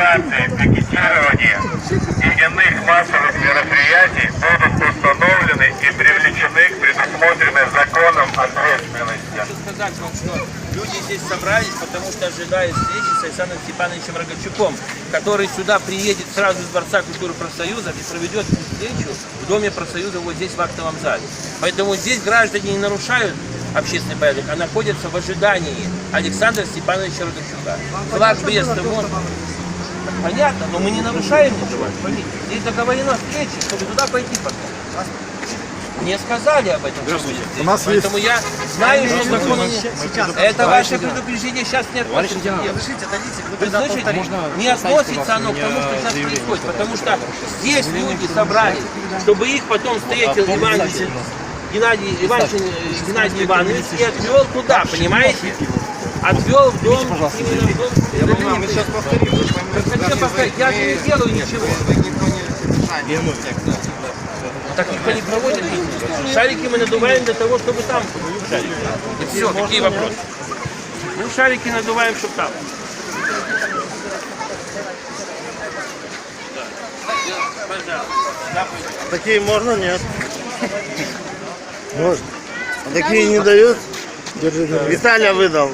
демонстраций, пикетирования и иных массовых мероприятий будут установлены и привлечены к предусмотренной законом ответственности. Хочу сказать вам, что люди здесь собрались, потому что ожидают встречи с Александром Степановичем Рогачуком, который сюда приедет сразу из Дворца культуры профсоюзов и проведет встречу в Доме профсоюза вот здесь в актовом зале. Поэтому здесь граждане не нарушают общественный порядок, а находятся в ожидании Александра Степановича Рогачука. Флаг Бреста можно. Понятно, но мы не нарушаем ничего. Здесь договорена встреча, чтобы туда пойти потом. Мне сказали об этом. У нас Поэтому есть... я знаю, что закон... Это ваше предупреждение сейчас не относится. Вы слышите? Не относится оно к тому, что сейчас происходит. Потому что здесь люди собрались, чтобы их потом встретил Геннадий Иванович и отвел туда, понимаете? Отвел в дом, именно в дом. Мы сейчас повторим. Зачем повторять? Я же не делаю ничего. Так никто не проводит. Шарики мы надуваем для того, чтобы там шарики. И все, какие вопросы? Ну, шарики надуваем, чтобы там. Такие можно, нет? Можно. А такие не дают? Виталя выдал.